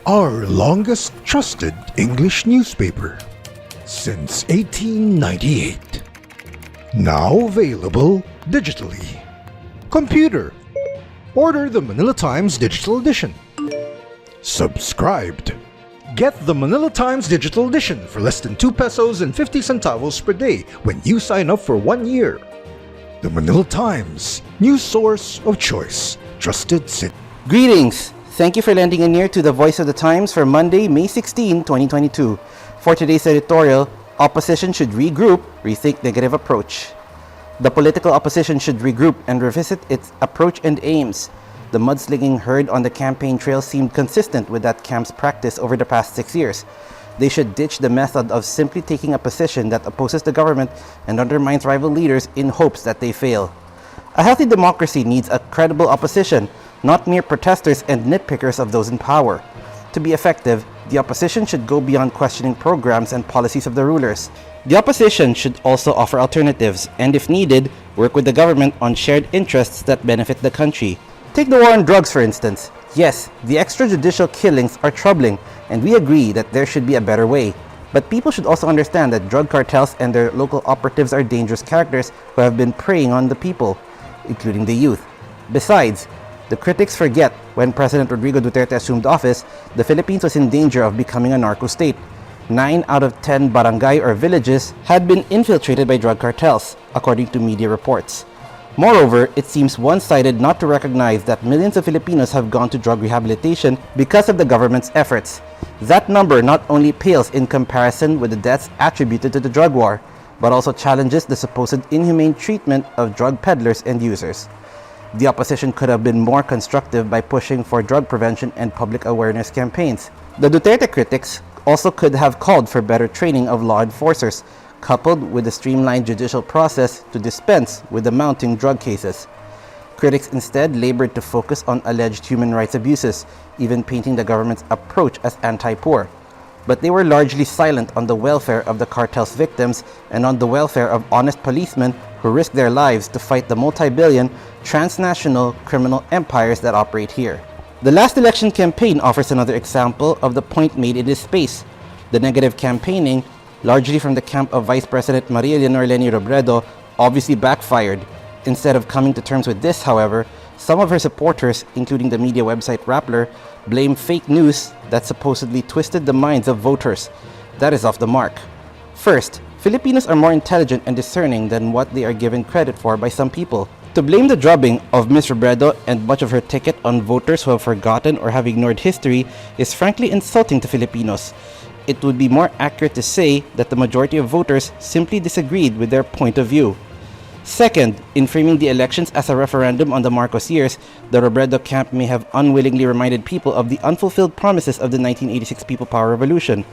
our longest trusted English newspaper since 1898. Now available digitally. Computer. Order the Manila Times Digital Edition. Subscribed. Get the Manila Times Digital Edition for less than 2 pesos and 50 centavos per day when you sign up for 1 year. The Manila Times, news source of choice. Trusted city. Greetings! Thank you for lending an ear to the Voice of the Times for Monday, May 16, 2022. For today's editorial, Opposition should regroup, rethink negative approach. The political opposition should regroup and revisit its approach and aims. The mudslinging heard on the campaign trail seemed consistent with that camp's practice over the past 6 years. They should ditch the method of simply taking a position that opposes the government and undermines rival leaders in hopes that they fail. A healthy democracy needs a credible opposition, not mere protesters and nitpickers of those in power. To be effective, the opposition should go beyond questioning programs and policies of the rulers. The opposition should also offer alternatives and, if needed, work with the government on shared interests that benefit the country. Take the war on drugs, for instance. Yes, the extrajudicial killings are troubling, and we agree that there should be a better way. But people should also understand that drug cartels and their local operatives are dangerous characters who have been preying on the people, including the youth. Besides, the critics forget when President Rodrigo Duterte assumed office, the Philippines was in danger of becoming a narco state. 9 out of 10 barangay or villages had been infiltrated by drug cartels, according to media reports. Moreover, it seems one-sided not to recognize that millions of Filipinos have gone to drug rehabilitation because of the government's efforts. That number not only pales in comparison with the deaths attributed to the drug war, but also challenges the supposed inhumane treatment of drug peddlers and users. The opposition could have been more constructive by pushing for drug prevention and public awareness campaigns. The Duterte critics also could have called for better training of law enforcers, coupled with a streamlined judicial process to dispense with the mounting drug cases. Critics instead labored to focus on alleged human rights abuses, even painting the government's approach as anti-poor. But they were largely silent on the welfare of the cartel's victims and on the welfare of honest policemen who risked their lives to fight the multi-billion, transnational criminal empires that operate here. The last election campaign offers another example of the point made in this space. The negative campaigning, largely from the camp of Vice President Maria Leonor Leni Robredo, obviously backfired. Instead of coming to terms with this, however, some of her supporters, including the media website Rappler, blame fake news that supposedly twisted the minds of voters. That is off the mark. First, Filipinos are more intelligent and discerning than what they are given credit for by some people. To blame the drubbing of Ms. Robredo and much of her ticket on voters who have forgotten or have ignored history is frankly insulting to Filipinos. It would be more accurate to say that the majority of voters simply disagreed with their point of view. Second, in framing the elections as a referendum on the Marcos years, the Robredo camp may have unwillingly reminded people of the unfulfilled promises of the 1986 People Power Revolution.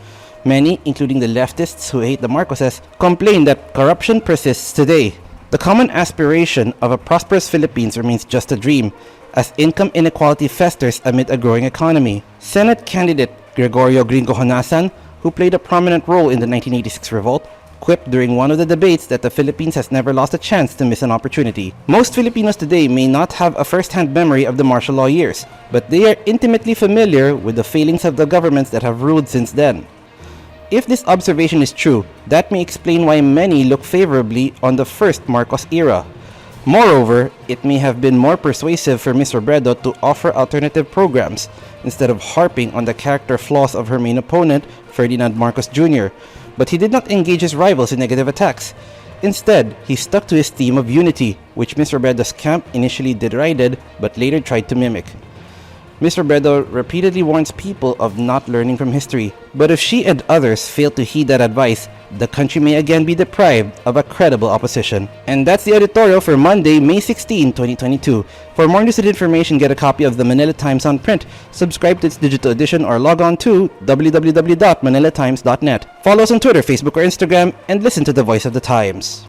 Many, including the leftists who hate the Marcoses, complain that corruption persists today. The common aspiration of a prosperous Philippines remains just a dream, as income inequality festers amid a growing economy. Senate candidate Gregorio Gringo Honasan, who played a prominent role in the 1986 revolt, quipped during one of the debates that the Philippines has never lost a chance to miss an opportunity. Most Filipinos today may not have a first-hand memory of the martial law years, but they are intimately familiar with the failings of the governments that have ruled since then. If this observation is true, that may explain why many look favorably on the first Marcos era. Moreover, it may have been more persuasive for Ms. Robredo to offer alternative programs, instead of harping on the character flaws of her main opponent, Ferdinand Marcos Jr., but he did not engage his rivals in negative attacks. Instead, he stuck to his theme of unity, which Ms. Robredo's camp initially derided but later tried to mimic. Ms. Robredo repeatedly warns people of not learning from history, but if she and others fail to heed that advice, the country may again be deprived of a credible opposition. And that's the editorial for Monday, May 16, 2022. For more news and information, get a copy of the Manila Times on print, subscribe to its digital edition, or log on to www.manilatimes.net. Follow us on Twitter, Facebook, or Instagram, and listen to the Voice of the Times.